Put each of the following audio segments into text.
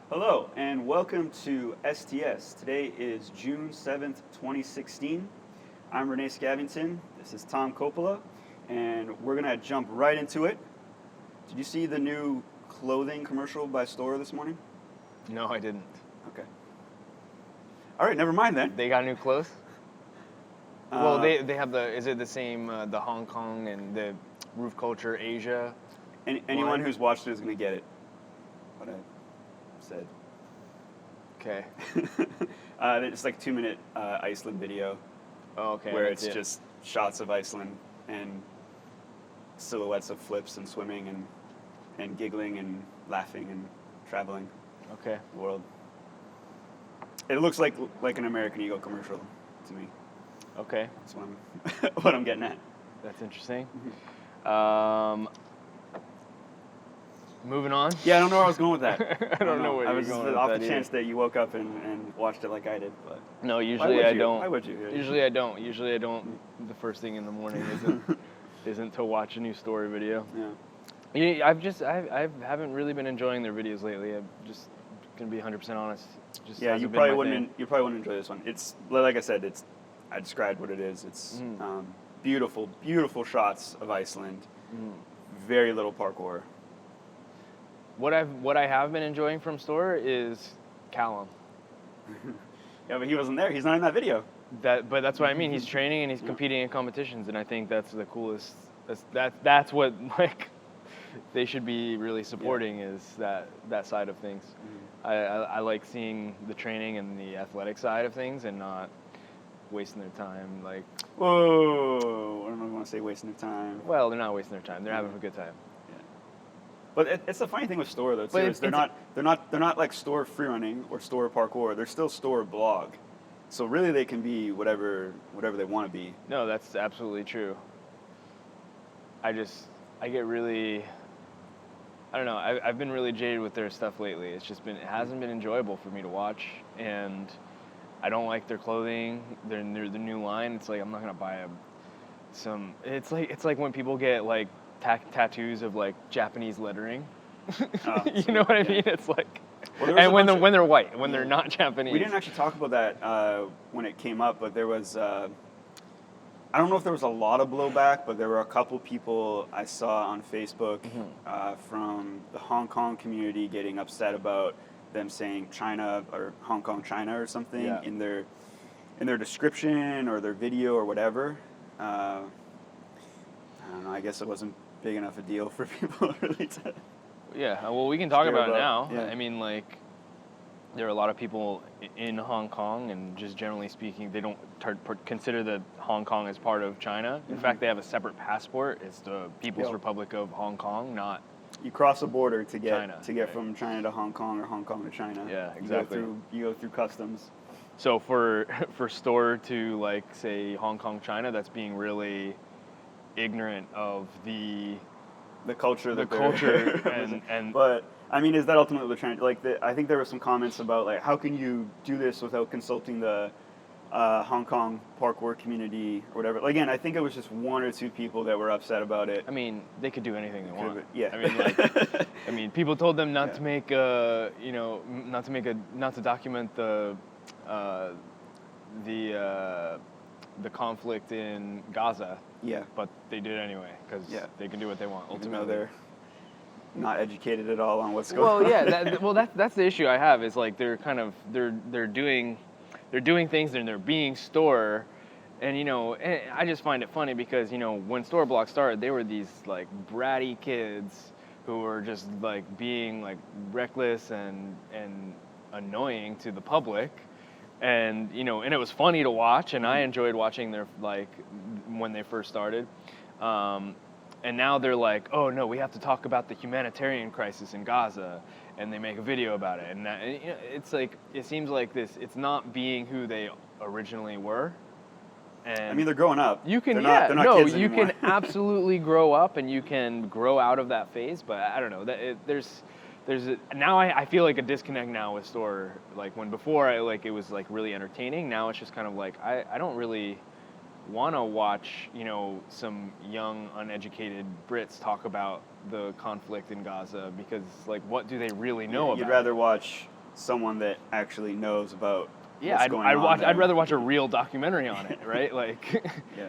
Hello and welcome to STS. Today is June 7th, 2016. I'm Renee Scavington. This is Tom Coppola, and we're going to jump right into it. Did you see the new clothing commercial by Storror this morning? No, I didn't. Okay. All right, never mind then. They got new clothes? Well, they have is it the same, the Hong Kong and the Roof Culture Asia? Anyone who's watched it is going to get it. What I said. Okay. It's like a 2-minute Iceland video. Oh, okay. Where it's just shots of Iceland and silhouettes of flips and swimming and giggling and laughing and traveling okay. the world. It looks like an American Eagle commercial to me. Okay. That's what I'm getting at. That's interesting. Mm-hmm. Moving on. Yeah, I don't know where I was going with that. I don't know where you're going with off that the chance that you woke up and watched it like I did. But no, usually I don't. Why would you? Usually I don't. Usually I don't. The first thing in the morning isn't to watch a new story video. Yeah. I haven't really been enjoying their videos lately. I'm just gonna be 100% honest. Just yeah, you probably wouldn't enjoy this one. It's like I said. I described what it is. It's beautiful, beautiful shots of Iceland. Very little parkour. What I have been enjoying from Storror is Callum. Yeah, but he wasn't there. He's not in that video. But that's what I mean. He's training and he's competing in competitions, and I think that's the coolest. That's what like they should be really supporting is that side of things. I like seeing the training and the athletic side of things, and not wasting their time. Like, whoa! I don't want to say wasting their time. Well, they're not wasting their time. They're having a good time. But it's the funny thing with Storror though too, is they're not like Storror freerunning or Storror parkour. They're still Storror blog, so really they can be whatever they want to be. No, that's absolutely true. I get really, I don't know. I've been really jaded with their stuff lately. It hasn't been enjoyable for me to watch, and I don't like their clothing. Their new line. It's like I'm not gonna buy some. It's like when people get like tattoos of like Japanese lettering. You know what I mean? It's like, and when they're white, when they're not Japanese. We didn't actually talk about that when it came up, but there was, I don't know if there was a lot of blowback, but there were a couple people I saw on Facebook from the Hong Kong community getting upset about them saying China or Hong Kong China or something in their description or their video or whatever. I don't know. I guess it wasn't big enough a deal for people really to. Yeah, well, we can talk about it now. Yeah. I mean, like, there are a lot of people in Hong Kong, and just generally speaking, they don't consider that Hong Kong as part of China. In fact, they have a separate passport. It's the People's Republic of Hong Kong, not. You cross a border to get China, from China to Hong Kong or Hong Kong to China. Yeah, exactly. You go through customs. So for Storror to like say Hong Kong China, that's being really ignorant of the culture. and but I mean, is that ultimately what they're trying to like? I think there were some comments about like how can you do this without consulting the Hong Kong parkour community or whatever. Like, again, I think it was just one or two people that were upset about it. I mean, they could do anything they want. Yeah. I mean, people told them not to make not to document the conflict in Gaza. Yeah. But they did anyway because they can do what they want. Ultimately, even though they're not educated at all on what's going on. That's the issue I have is like they're doing things and they're being Storror, and and I just find it funny because when Storror Block started, they were these like bratty kids who were just like being like reckless and annoying to the public. And and it was funny to watch, and I enjoyed watching their like when they first started, and now they're like, oh no, we have to talk about the humanitarian crisis in Gaza, and they make a video about it, and it's like it seems like it's not being who they originally were. And I mean, they're growing up. You can they're not kids you anymore. can absolutely grow up, and you can grow out of that phase, but I don't know now I feel like a disconnect now with Storror. Like when before it was like really entertaining. Now it's just kind of like I don't really want to watch some young uneducated Brits talk about the conflict in Gaza because like what do they really know about? You'd rather watch someone that actually knows about Yeah, what's going on there. I'd rather watch a real documentary on it, right? Like, Yeah.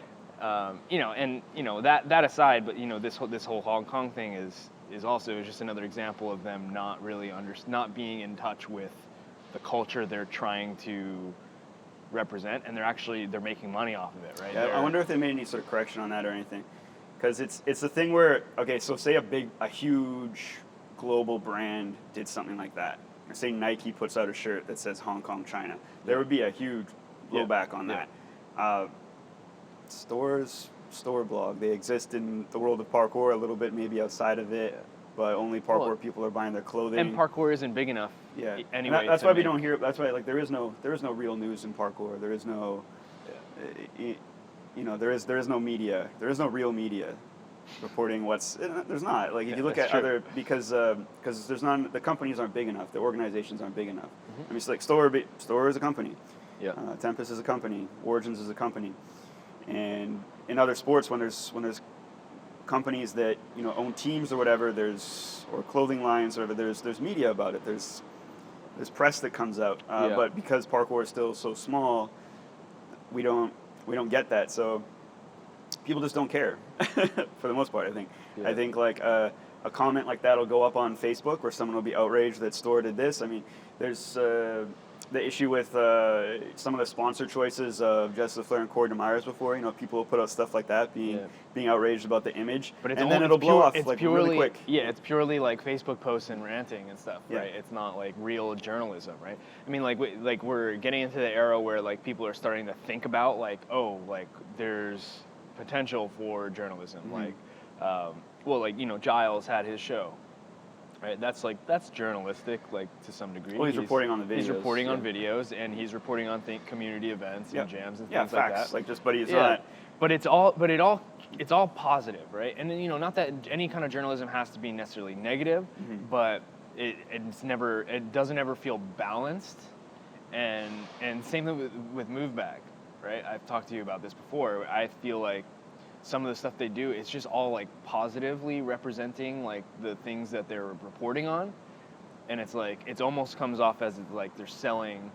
that aside, but this whole Hong Kong thing is also just another example of them not really not being in touch with the culture they're trying to represent, and they're making money off of it, right? Yeah, I wonder if they made any sort of correction on that or anything, because it's the thing where, okay, so say a huge global brand did something like that, or say Nike puts out a shirt that says Hong Kong, China, there would be a huge blowback on that. Storror blog, they exist in the world of parkour a little bit, maybe outside of it, but only parkour people are buying their clothing. And parkour isn't big enough. Yeah. Anyway, That's why we don't hear. That's why there is no real news in parkour. There is no, there is no media. There is no real media reporting what's. There's not. Like if you look at other because there's not, the companies aren't big enough. The organizations aren't big enough. I mean, it's like Storror is a company. Yeah. Tempest is a company. Origins is a company. And in other sports, when there's companies that own teams or whatever, or clothing lines or whatever, there's media about it. There's press that comes out. But because parkour is still so small, we don't get that. So people just don't care for the most part. I think. I think like a comment like that will go up on Facebook where someone will be outraged that Storror did this. I mean, there's the issue with some of the sponsor choices of Jessica Flair and Corey DeMeyers before. People will put out stuff like that, being outraged about the image, but and then it'll blow off purely, really quick. Yeah, it's purely like Facebook posts and ranting and stuff, Yeah. right? It's not like real journalism, right? I mean, we're getting into the era where like people are starting to think about like, oh, like there's potential for journalism, Giles had his show. Right, that's journalistic, like to some degree. Well, he's reporting on the videos. He's reporting on videos, and he's reporting on community events and jams and things like that. Like just, but he's not. But it's all positive, right? And then, not that any kind of journalism has to be necessarily negative, but it doesn't ever feel balanced. And same thing with Move Back, right? I've talked to you about this before. I feel like some of the stuff they do, it's just all like positively representing like the things that they're reporting on, and it's like it almost comes off as like they're selling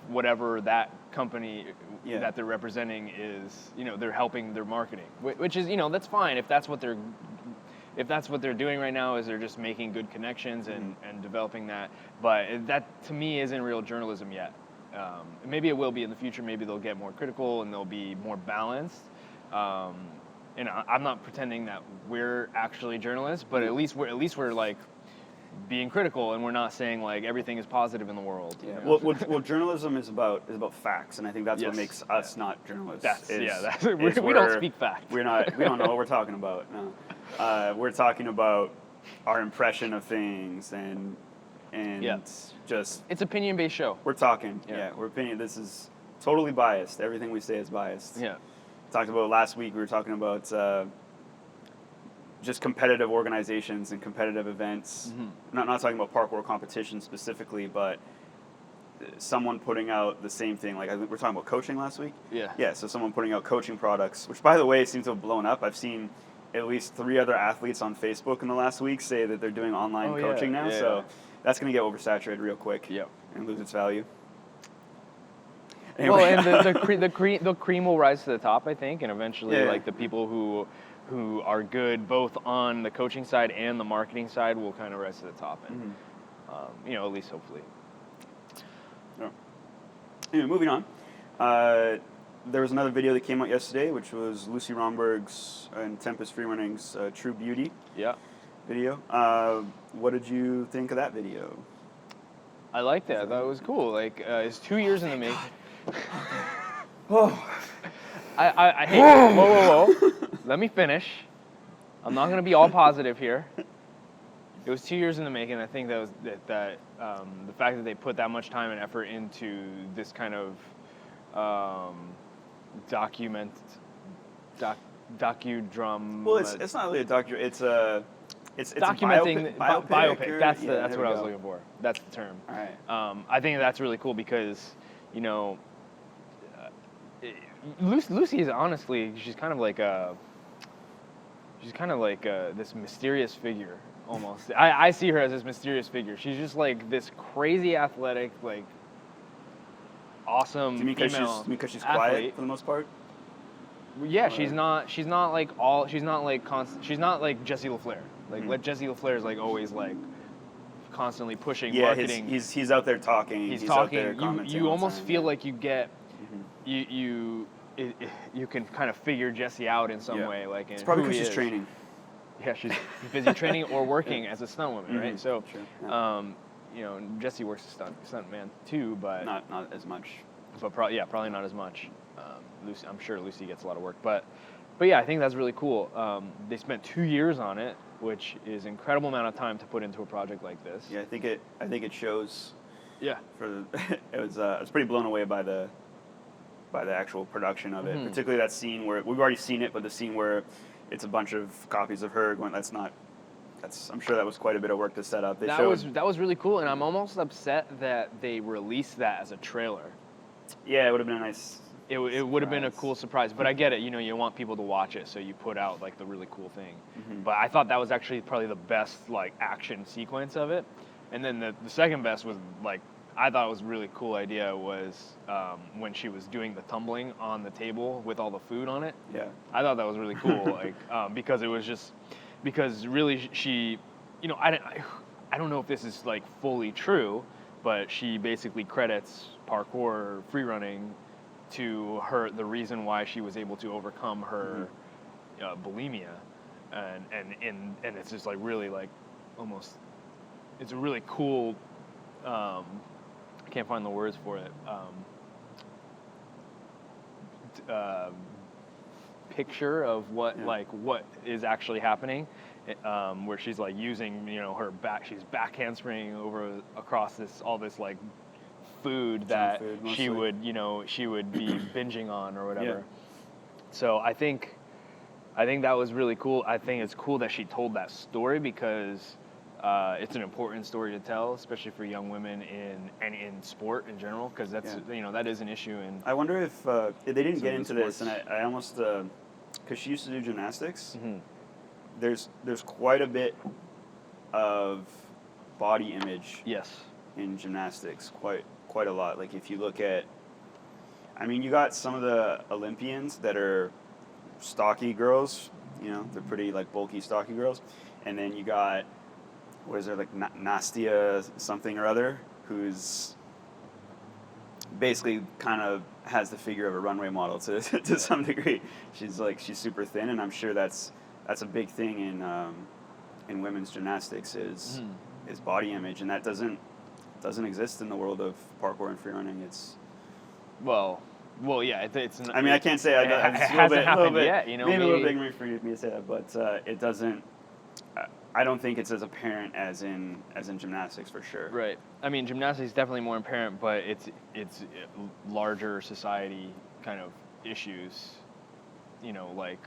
whatever that company that they're representing is. They're helping their marketing, which is that's fine if that's what they're doing right now, is they're just making good connections and developing that. But that to me isn't real journalism yet. Maybe it will be in the future. Maybe they'll get more critical and they'll be more balanced. And I'm not pretending that we're actually journalists, but at least we're like being critical, and we're not saying like everything is positive in the world. Yeah. Well, journalism is about facts, and I think that's what makes us not journalists. We don't speak facts. We don't know what we're talking about. No, we're talking about our impression of things and just it's opinion-based show. We're talking. We're opinion. This is totally biased. Everything we say is biased. Yeah. Talked about last week. We were talking about just competitive organizations and competitive events. Not talking about parkour competition specifically, but someone putting out the same thing. Like I think we're talking about coaching last week. Yeah. So someone putting out coaching products, which by the way seems to have blown up. I've seen at least 3 other athletes on Facebook in the last week say that they're doing online coaching now. So that's going to get oversaturated real quick and lose its value. Anyway. Well, and the cream will rise to the top, I think, and eventually, like the people who are good both on the coaching side and the marketing side will kind of rise to the top, and at least hopefully. Anyway, moving on. There was another video that came out yesterday, which was Luci Romberg's and Tempest Freerunning's True Beauty video. What did you think of that video? I liked it. I thought it was cool. Like, it's 2 years in the making. I hate. Whoa. Let me finish. I'm not gonna be all positive here. It was 2 years in the making. I think that the fact that they put that much time and effort into this kind of docudrama. Well, it's not really a docu. It's documenting biopic. That's what I was looking for. That's the term. All right. I think that's really cool because Luci is honestly she's kind of like this mysterious figure almost. I see her as this mysterious figure. She's just like this crazy athletic, like awesome Do you mean female because she's athlete. quiet for the most part? Yeah, Or- she's not like she's not like Jesse LaFleur. Like Jesse LaFleur is like always like constantly pushing Yeah, marketing. he's out there talking. He's out talking. there commenting You all the almost time, feel yeah. like you get you can kind of figure Jesse out in some Yeah. way. Like It's in probably who because he she's is. training. Yeah, she's busy training or working as a stunt woman, right? Mhm, So, sure, yeah. you know, Jesse works as stunt man too, but Not as much. probably not as much. Lucy, I'm sure Lucy gets a lot of work, but yeah, I think that's really cool. They spent 2 years on it, which is an incredible amount of time to put into a project like this. Yeah, I think it shows. Yeah. I was pretty blown away by the actual production of it, particularly that scene where we've already seen it, but the scene where it's a bunch of copies of her going. I'm sure that was quite a bit of work to set up. That was really cool, and I'm almost upset that they released that as a trailer. Yeah, it would have been a nice. It would have been a surprise. cool surprise, but I get it. You know, you want people to watch it, so you put out like the really cool thing. Mm-hmm. But I thought that was actually probably the best like action sequence of it. And then the second best was like I thought it was a really cool idea was when she was doing the tumbling on the table with all the food on it. Yeah. I thought that was really cool, like because it was just because really she, you know, I don't know if this is like fully true, but she basically credits parkour free running to the reason why she was able to overcome her bulimia, and it's just like really like almost it's a really cool I can't find the words for it picture of what what is actually happening, where she's like using she's back handspringing across all this like food that she would be binging on or whatever. Yeah. So I think that was really cool. I think it's cool that she told that story because it's an important story to tell, especially for young women in sport in general, because that's that is an issue. And I wonder if they didn't get into this, and I almost because she used to do gymnastics. Mm-hmm. There's quite a bit of body image. Yes. In gymnastics, quite a lot. Like if you look at, I mean, you got some of the Olympians that are stocky girls. You know, they're pretty like bulky, stocky girls, and then you got what is there like Nastia something or other, who's basically kind of has the figure of a runway model to some degree. She's super thin, and I'm sure that's a big thing in women's gymnastics is body image, and that doesn't exist in the world of parkour and free running. It's well, yeah. It's. I mean, I can't say it hasn't happened yet. You know, maybe a little bit for me to say that, but it doesn't. I don't think it's as apparent as in gymnastics for sure. Right. I mean, gymnastics is definitely more apparent, but it's larger society kind of issues. You know, like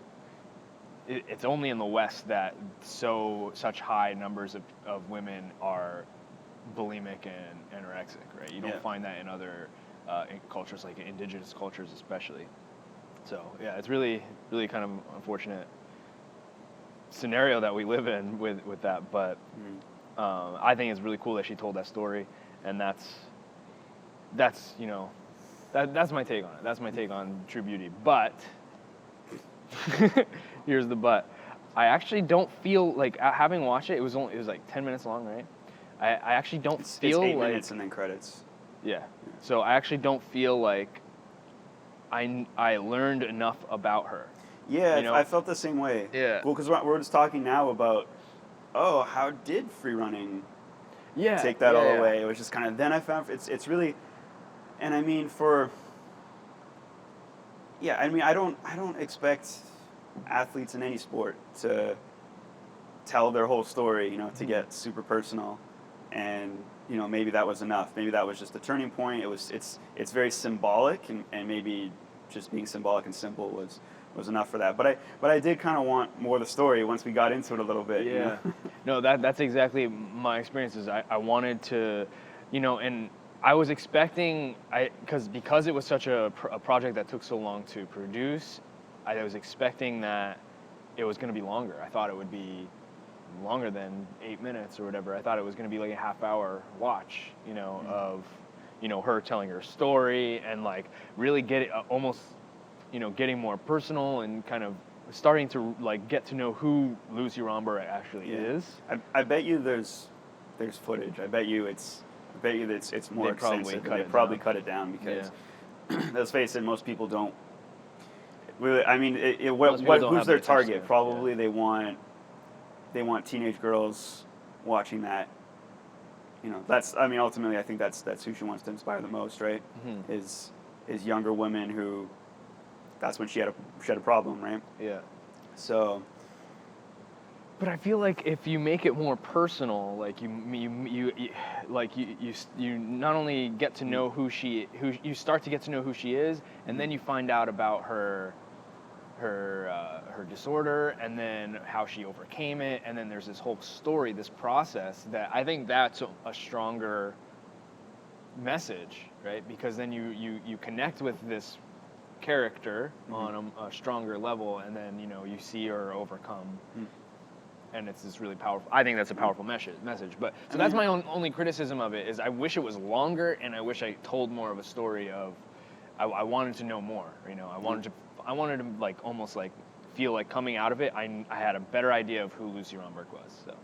it's only in the West that such high numbers of women are bulimic and anorexic, right? You don't find that in other in cultures, like indigenous cultures especially. So yeah, it's really, really kind of unfortunate scenario that we live in with that, but I think it's really cool that she told that story, and that's that's my take on it. That's my take on True Beauty. But here's the but. I actually don't feel like having watched it. It was like 10 minutes long, right? I actually don't feel it's 8 like minutes and then credits. Yeah. So I actually don't feel like I learned enough about her. Yeah, I felt the same way. Yeah. Well, because we're just talking now about, how did free running take that all away? It was just kind of, then I found it's really, and I mean I don't expect athletes in any sport to tell their whole story, to get super personal, and maybe that was enough. Maybe that was just a turning point. It's very symbolic, and maybe just being symbolic and simple was enough for that. But I did kind of want more of the story once we got into it a little bit. Yeah. No, that's exactly my experience. Is I wanted to, and I was expecting because it was such a project that took so long to produce. I was expecting that it was going to be longer. I thought it would be longer than 8 minutes or whatever. I thought it was going to be like a half-hour watch, of, her telling her story and like really almost, getting more personal and kind of starting to like get to know who Luci Romberg actually is. I bet you there's footage. I bet you it's more extensive. They probably cut it down because let's face it, most people don't. Really, I mean, who's their target? Probably they want teenage girls watching that. Ultimately, I think that's who she wants to inspire the most, right? Mm-hmm. Is younger women who, that's when she had a problem, right? Yeah. So. But I feel like if you make it more personal, like you not only get to know who you start to get to know who she is, and then you find out about her disorder, and then how she overcame it, and then there's this whole story, this process, that I think that's a stronger message, right? Because then you connect with this character on a stronger level, and then you see her overcome. And it's this really powerful. I think that's a powerful message. But so that's my only criticism of it, is I wish it was longer, and I wish I told more of a story of. I wanted to know more. I wanted to like almost like feel like coming out of it, I had a better idea of who Luci Romberg was. So.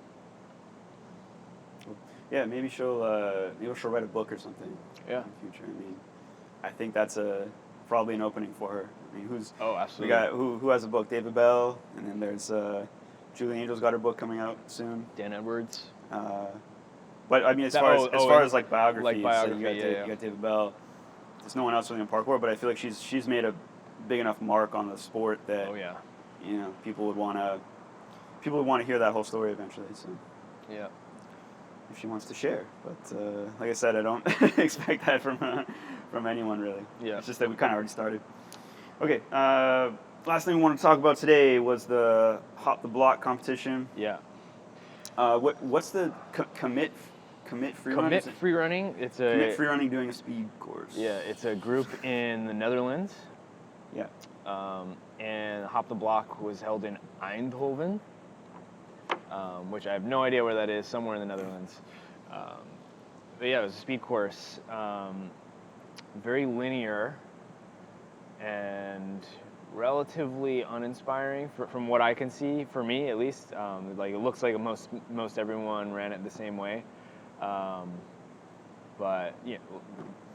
Yeah, maybe she'll write a book or something. Yeah. In the future. I mean, I think that's probably an opening for her. I mean, absolutely. We got who has a book? David Bell, and then there's. Julie Angel's got her book coming out soon. Dan Edwards. But I mean, as far as like biographies, like biography, you got David Bell. There's no one else really in parkour, but I feel like she's made a big enough mark on the sport that people would want to hear that whole story eventually. So if she wants to share, but like I said, I don't expect that from anyone really. Yeah, it's just that we kind of already started. Okay. Last thing we want to talk about today was the Hop the Block competition. Yeah. What's the commit free run? Commit free running. It's a commit free running doing a speed course. Yeah, it's a group in the Netherlands. Yeah. And Hop the Block was held in Eindhoven, which I have no idea where that is. Somewhere in the Netherlands. But yeah, it was a speed course. Very linear. And relatively uninspiring from what I can see, for me at least. Like it looks like most everyone ran it the same way. But yeah,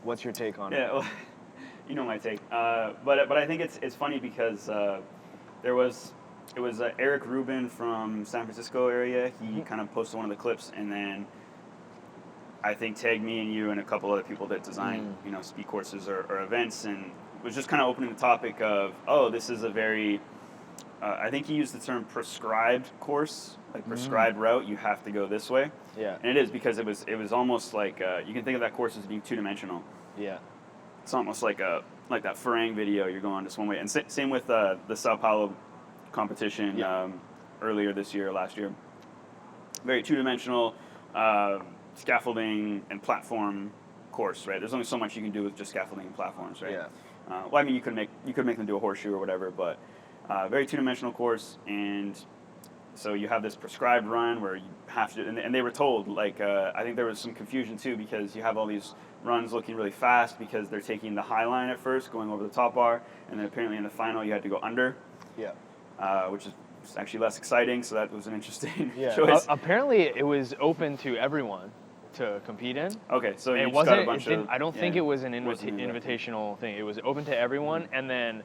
what's your take on it? Yeah, well, you know my take. But I think it's funny because it was Eric Rubin from San Francisco area. He kind of posted one of the clips, and then I think tagged me and you and a couple other people that design speed courses or events, and was just kind of opening the topic of, this is a very, I think he used the term prescribed course, like prescribed route, you have to go this way. Yeah. And it is, because it was almost like, you can think of that course as being two-dimensional. Yeah. It's almost like that Farang video, you're going just one way. And same with the Sao Paulo competition earlier this year, last year. Very two-dimensional, scaffolding and platform course, right? There's only so much you can do with just scaffolding and platforms, right? Yeah. Well, I mean, you could make them do a horseshoe or whatever, but very two-dimensional course, and so you have this prescribed run where you have to, and they were told, like, I think there was some confusion too, because you have all these runs looking really fast because they're taking the high line at first, going over the top bar, and then apparently in the final you had to go under. Yeah. Which is actually less exciting, so that was an interesting choice. Apparently it was open to everyone to compete in. Okay, so it you wasn't. got a bunch of, I don't think it was an invitational thing. It was open to everyone, and then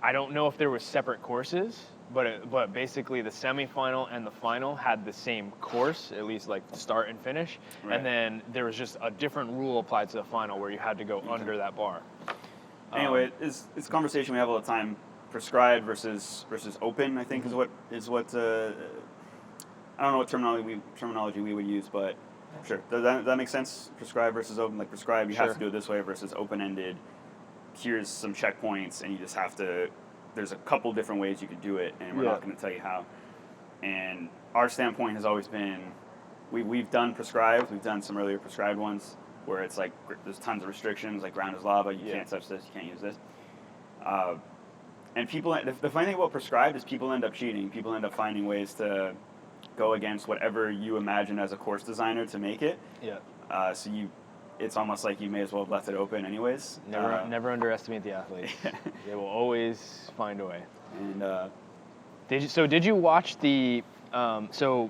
I don't know if there were separate courses, but basically the semifinal and the final had the same course, at least like start and finish, and then there was just a different rule applied to the final where you had to go under that bar. Anyway, it's a conversation we have all the time. Prescribed versus open, I think, is what I don't know what terminology we would use, but sure. Does that make sense? Prescribed versus open. Like prescribed, you have to do it this way, versus open-ended. Here's some checkpoints, and you just have to. There's a couple different ways you could do it, and we're not going to tell you how. And our standpoint has always been, we've done prescribed. We've done some earlier prescribed ones where it's like there's tons of restrictions, like ground is lava. You can't touch this. You can't use this. And people, the funny thing about prescribed is people end up cheating. People end up finding ways to go against whatever you imagine as a course designer to make it. Yeah. So it's almost like you may as well have left it open anyways. Never underestimate the athletes. They will always find a way. And did you watch the? So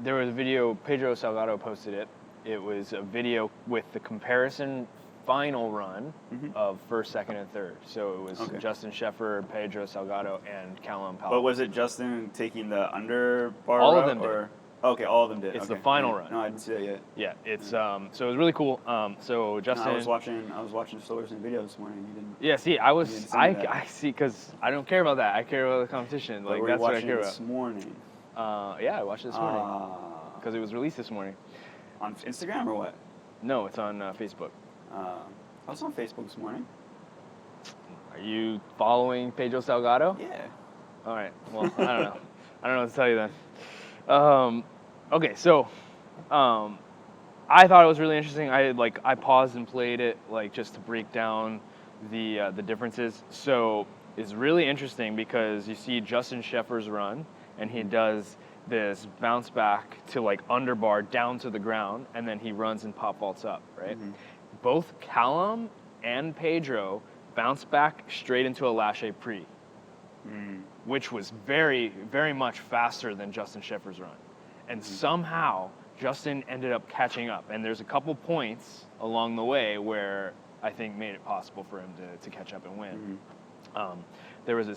there was a video. Pedro Salgado posted it. It was a video with the comparison final run of first, second, and third. So it was Justin Sheffer, Pedro Salgado, and Callum Powell. But was it Justin taking the under bar All route, of them or? did. Okay, all of them did. It's okay. the final run. No, I didn't see that yet. Yeah, it's so it was really cool. So Justin. No, I was watching Storror's video this morning. You didn't. Yeah, see, I see, because I don't care about that. I care about the competition. Like, that's what I care about. This morning. Yeah, I watched it this morning because it was released this morning. On Instagram or what? No, it's on Facebook. I was on Facebook this morning. Are you following Pedro Salgado? Yeah. All right. Well, I don't know. I don't know what to tell you then. Okay, so I thought it was really interesting. I paused and played it just to break down the differences. So it's really interesting because you see Justin Sheffer's run, and he does this bounce back to underbar down to the ground, and then he runs and pop vaults up, right? Mm-hmm. Both Callum and Pedro bounce back straight into a lache pre, which was very, very much faster than Justin Sheffer's run. And somehow Justin ended up catching up. And there's a couple points along the way where I think made it possible for him to catch up and win. There was a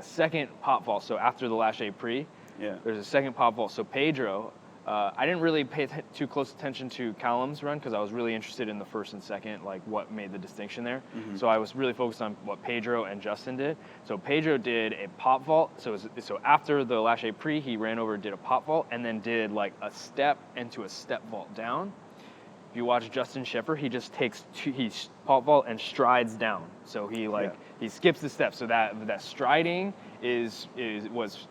second pop vault. So after the lache pre, there's a second pop vault. So Pedro, I didn't really pay too close attention to Callum's run because I was really interested in the first and second, what made the distinction there. So I was really focused on what Pedro and Justin did. So Pedro did a pop vault. So after the lache pre, he ran over, did a pop vault, and then did a step into a step vault down. If you watch Justin Sheffer, he just takes he pop vault and strides down. So he he skips the steps. So that striding was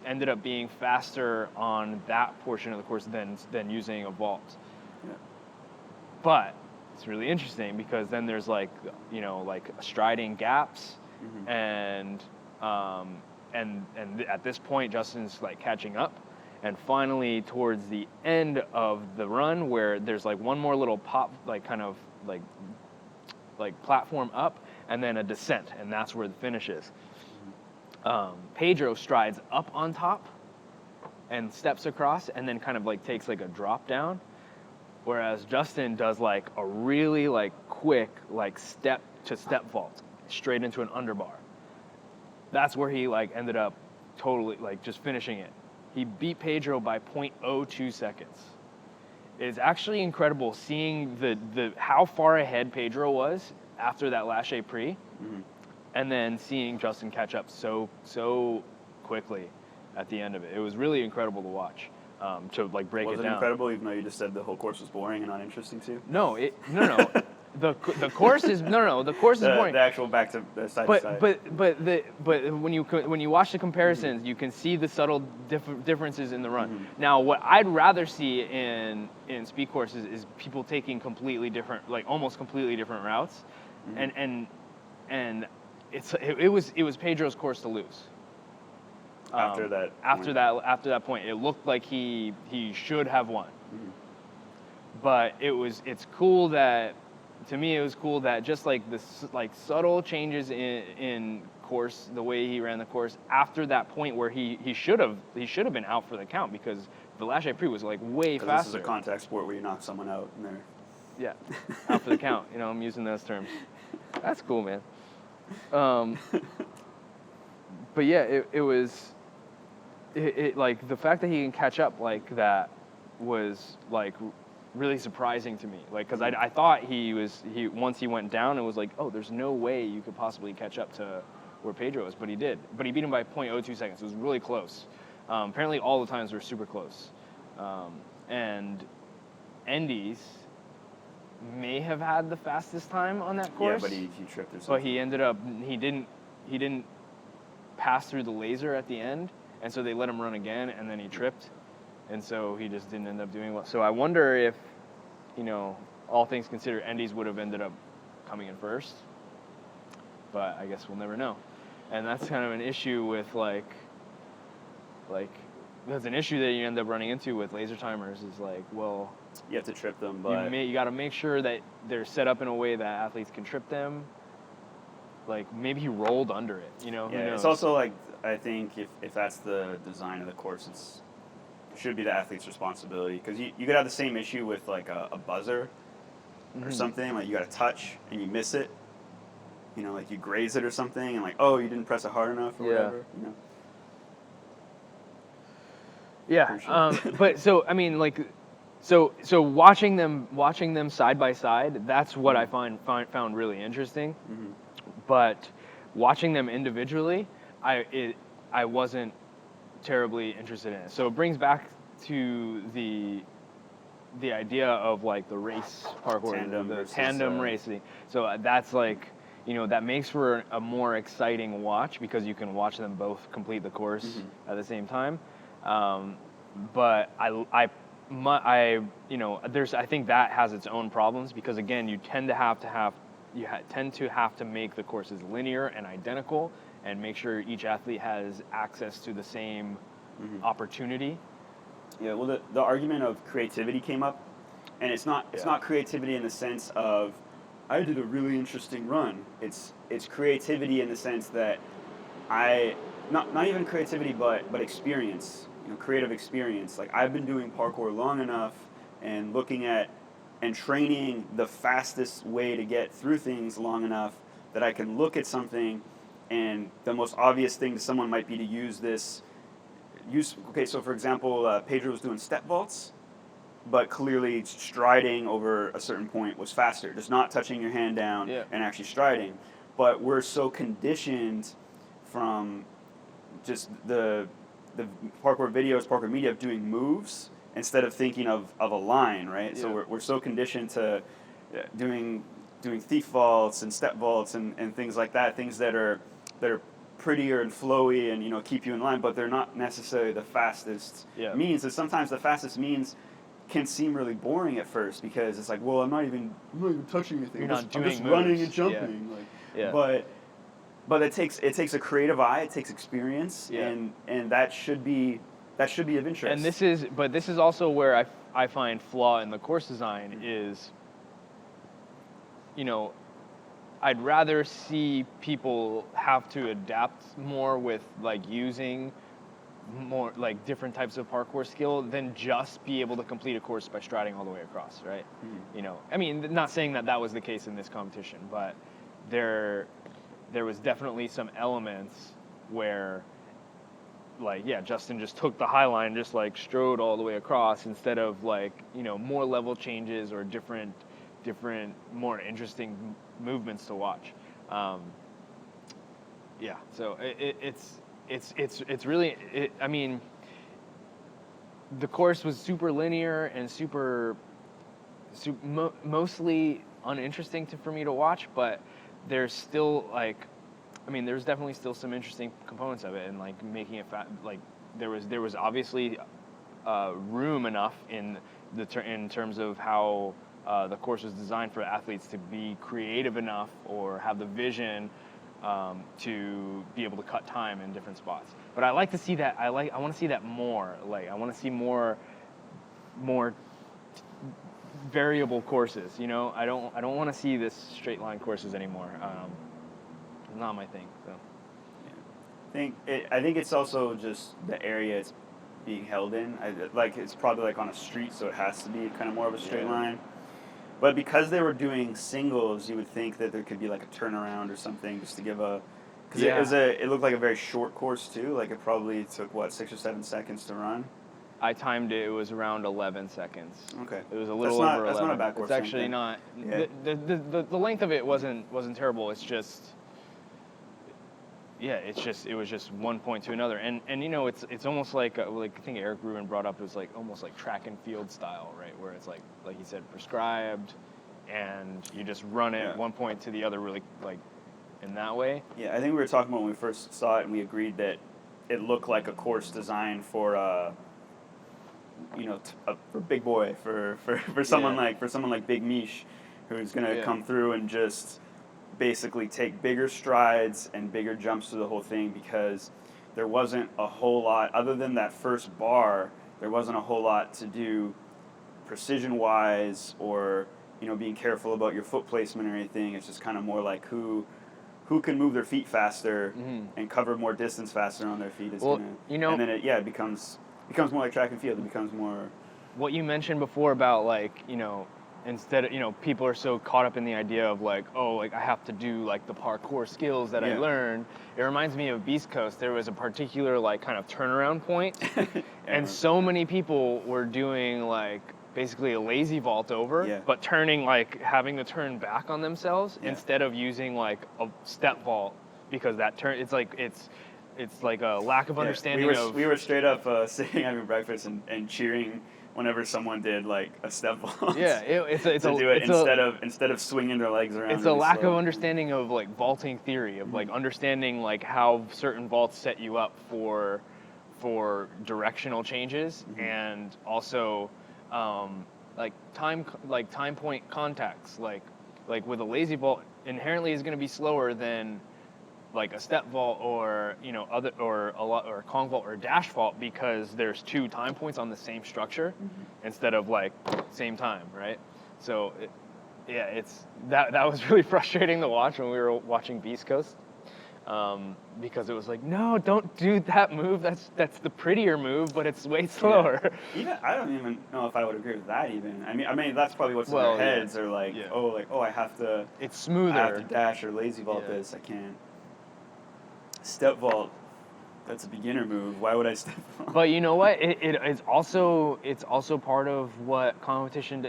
ended up being faster on that portion of the course than using a vault. Yeah. But it's really interesting because then there's striding gaps, and at this point Justin's catching up. And finally, towards the end of the run, where there's one more little pop, platform up, and then a descent, and that's where the finish is. Pedro strides up on top, and steps across, and then kind of takes a drop down, whereas Justin does a really quick step to step vault straight into an underbar. That's where he ended up totally just finishing it. He beat Pedro by 0.02 seconds. It's actually incredible seeing the how far ahead Pedro was after that lache pre, and then seeing Justin catch up so quickly at the end of it. It was really incredible to watch. To break it down. Was it incredible, even though you just said the whole course was boring and uninteresting too? No. The course is the course is boring. The actual back to the side to side. But when you watch the comparisons, you can see the subtle differences in the run. Now, what I'd rather see in speed courses is people taking completely different, almost completely different routes, and it was Pedro's course to lose. After that point, it looked like he should have won. But it's cool that. To me, it was cool that just the subtle changes in course, the way he ran the course after that point where he should have been out for the count because the lache pre was way faster. This is a contact sport where you knock someone out and they're out for the count. I'm using those terms. That's cool, man. But yeah, it was the fact that he can catch up like that was really surprising to me, because I thought once he went down, it was oh, there's no way you could possibly catch up to where Pedro is, but he did. But he beat him by 0.02 seconds. It was really close. Apparently, all the times were super close. And Endy's may have had the fastest time on that course. Yeah, but he tripped or something. But he ended up he didn't pass through the laser at the end, and so they let him run again, and then he tripped. And so he just didn't end up doing well. So I wonder if, all things considered, Endy's would have ended up coming in first. But I guess we'll never know. And that's kind of an issue with that's an issue that you end up running into with laser timers is like, well, you have to trip them, but you got to make sure that they're set up in a way that athletes can trip them. Like maybe he rolled under it, you know? yeah, Who knows? it's also like I think if that's the design of the course, it should be the athlete's responsibility because you could have the same issue with like a buzzer or something, like you got to touch and you miss it, you know, like you graze it or something and like, oh, you didn't press it hard enough or whatever, you know. Yeah, Sure. but so I mean, like, so watching them side by side, that's what I found really interesting. Mm-hmm. But watching them individually, I wasn't terribly interested in it. So it brings back to the idea of like the race parkour, Tandem the versus, tandem racing. So that's like, you know, that makes for a more exciting watch because you can watch them both complete the course at the same time. But I you know, I think that has its own problems because again, you tend to have to make the courses linear and identical and make sure each athlete has access to the same opportunity. Yeah, well, the argument of creativity came up, and it's not creativity in the sense of I did a really interesting run. It's creativity in the sense that not even creativity, but experience. You know, creative experience. Like I've been doing parkour long enough and looking at and training the fastest way to get through things long enough that I can look at something, and the most obvious thing to someone might be to okay, so for example, Pedro was doing step vaults, but clearly striding over a certain point was faster, just not touching your hand down and actually striding. But we're so conditioned from just the parkour videos, parkour media of doing moves instead of thinking of a line, right? Yeah. So we're so conditioned to doing thief vaults and step vaults and things like that, things that are prettier and flowy and, you know, keep you in line, but they're not necessarily the fastest means. And sometimes the fastest means can seem really boring at first because it's like, well, I'm not even touching anything. I'm just running and jumping. But it takes a creative eye, it takes experience, and that should be of interest. And this is also where I find flaw in the course design is, you know, I'd rather see people have to adapt more with like using more like different types of parkour skill than just be able to complete a course by striding all the way across, right? You know, I mean, not saying that was the case in this competition, but there was definitely some elements where like, Justin just took the high line, just like strode all the way across instead of like, you know, more level changes or different, more interesting movements to watch. So it's really, I mean, the course was super linear and mostly uninteresting for me to watch, but there's still like, I mean, there's definitely still some interesting components of it, and like making it like there was obviously room enough in terms of how the course was designed for athletes to be creative enough or have the vision to be able to cut time in different spots. But I like to see that. I want to see that more. Like I want to see more variable courses. You know, I don't want to see this straight line courses anymore. It's not my thing. So. I think it's also just the area it's being held in. It's probably like on a street, so it has to be kind of more of a straight line. But because they were doing singles, you would think that there could be like a turnaround or something just to give because it looked like a very short course too. Like it probably took 6 or 7 seconds to run. I timed it. It was around 11 seconds. Okay. It was a little over 11. That's not a bad course. It's actually not. Yeah. The length of it wasn't terrible. It's just. Yeah, it was just one point to another, and you know it's almost like I think Eric Rubin brought up, it was like almost like track and field style, right? Where it's like he said, prescribed, and you just run it one point to the other, really like in that way. Yeah, I think we were talking about when we first saw it, and we agreed that it looked like a course designed for for big boy, for someone like Big Mish, who's gonna come through and just basically take bigger strides and bigger jumps through the whole thing, because there wasn't a whole lot, other than that first bar, there wasn't a whole lot to do precision-wise or, being careful about your foot placement or anything. It's just kind of more like who can move their feet faster and cover more distance faster on their feet is gonna, and then it becomes more like track and field. It becomes more. What you mentioned before about like, instead of, people are so caught up in the idea of like, oh, like I have to do like the parkour skills that I learned. It reminds me of Beast Coast. There was a particular like kind of turnaround point, and so many people were doing like basically a lazy vault over, but turning like having to turn back on themselves instead of using like a step vault, because that turn it's like a lack of understanding. We were straight up sitting having breakfast and cheering whenever someone did like a step vault. Instead of swinging their legs around. It's a lack of understanding of like vaulting theory, of like understanding like how certain vaults set you up for directional changes, and also like time point contacts. Like with a lazy vault, inherently is going to be slower than like a step vault or a Kong vault or a dash vault, because there's 2 time points on the same structure instead of like same time, right? So it's that was really frustrating to watch when we were watching Beast Coast, because it was like, no, don't do that move. That's the prettier move, but it's way slower. Even I don't even know if I would agree with that. Even I mean that's probably what's in their heads. They're like, I have to. It's smoother. I have to dash or lazy vault this. I can't. Step vault, that's a beginner move. Why would I step vault? But you know what? It's also part of what competition.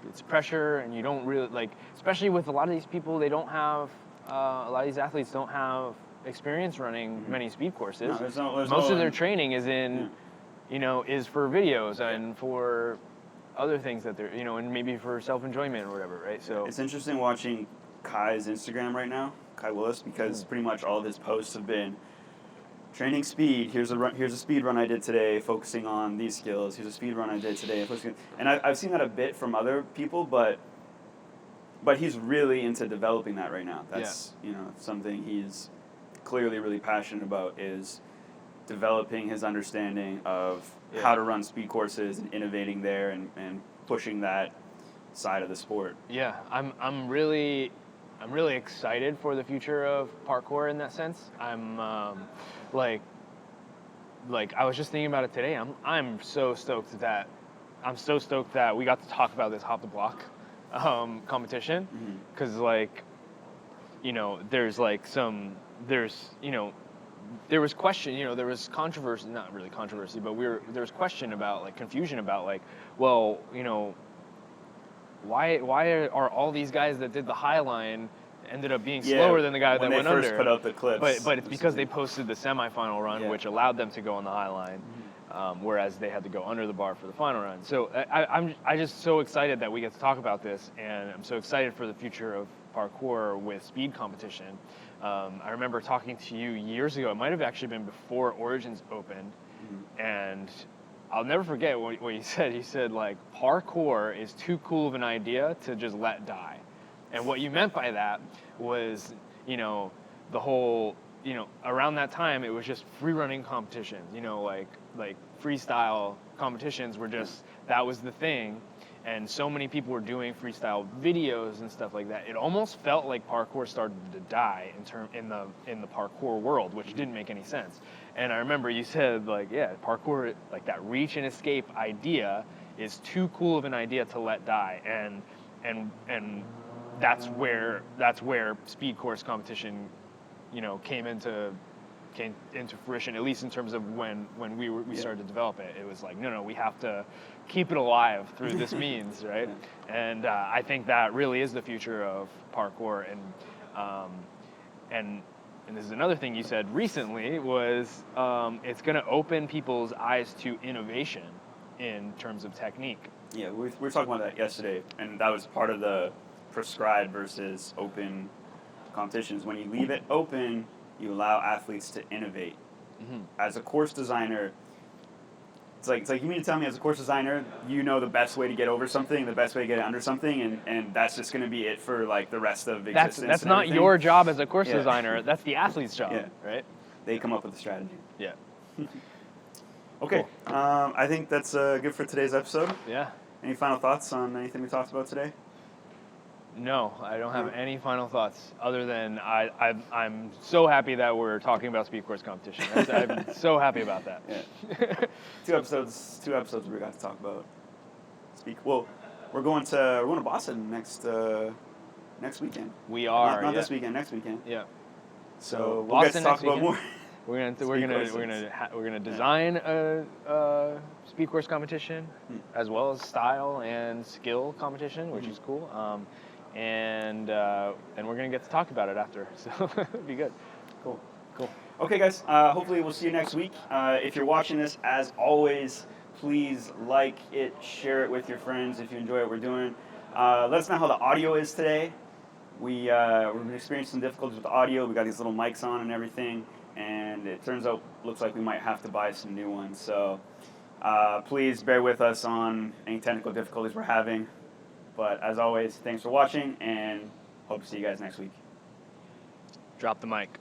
It's pressure, and you don't really like. Especially with a lot of these people, they don't have. A lot of these athletes don't have experience running many speed courses. No, there's most of their training is in, is for videos and for other things that they're, and maybe for self-enjoyment or whatever, right? So it's interesting watching Kai's Instagram right now, Kai Willis, because pretty much all of his posts have been training speed. Here's a speed run I did today, focusing on these skills. Here's a speed run I did today, and I've seen that a bit from other people, but he's really into developing that right now. That's something he's clearly really passionate about, is developing his understanding of how to run speed courses and innovating there and pushing that side of the sport. Yeah, I'm really excited for the future of parkour in that sense. I'm like I was just thinking about it today. I'm so stoked that we got to talk about this Hop the Block competition, because there was question, there was controversy, not really controversy, but there was question about like confusion about like, well, why are all these guys that did the high line ended up being slower than the guy that went under? When they first put out the clips. But it's because they posted the semifinal run, which allowed them to go on the high line, whereas they had to go under the bar for the final run. So I'm just so excited that we get to talk about this, and I'm so excited for the future of parkour with speed competition. I remember talking to you years ago. It might have actually been before Origins opened, and I'll never forget what you said. You said, like, parkour is too cool of an idea to just let die. And what you meant by that was, the whole, around that time, it was just free running competitions, like freestyle competitions were just, that was the thing. And so many people were doing freestyle videos and stuff like that. It almost felt like parkour started to die in the parkour world, which didn't make any sense. And I remember you said, like, parkour, like that reach and escape idea is too cool of an idea to let die. And that's where speed course competition, came into fruition, at least in terms of when we started to develop it. It was like, no, we have to keep it alive through this means, right? And I think that really is the future of parkour. And this is another thing you said recently was it's going to open people's eyes to innovation in terms of technique. Yeah, we were talking about that yesterday, and that was part of the prescribed versus open competitions. When you leave it open, you allow athletes to innovate. As a course designer, it's like you mean to tell me, as a course designer, you know the best way to get over something, the best way to get under something, and that's just going to be it for like the rest of existence. That's not your job as a course designer. That's the athlete's job, right? They come up with the strategy. Yeah. Okay. Cool. I think that's good for today's episode. Yeah. Any final thoughts on anything we talked about today? No, I don't have any final thoughts other than I'm so happy that we're talking about speed course competition. I'm so happy about that. Yeah. Two episodes we got to talk about speak. Well, we're going to Boston next weekend. We are. Not this weekend. Next weekend. Yeah. So we'll get to talk about more. We're gonna design a speed course competition, as well as style and skill competition, which is cool. And we're gonna get to talk about it after, so it'll be good. Cool. Okay, guys. Hopefully we'll see you next week. If you're watching this, as always, please like it, share it with your friends if you enjoy what we're doing. Let us know how the audio is today. We've been experiencing some difficulties with the audio. We got these little mics on and everything, and it looks like we might have to buy some new ones. So please bear with us on any technical difficulties we're having. But as always, thanks for watching, and hope to see you guys next week. Drop the mic.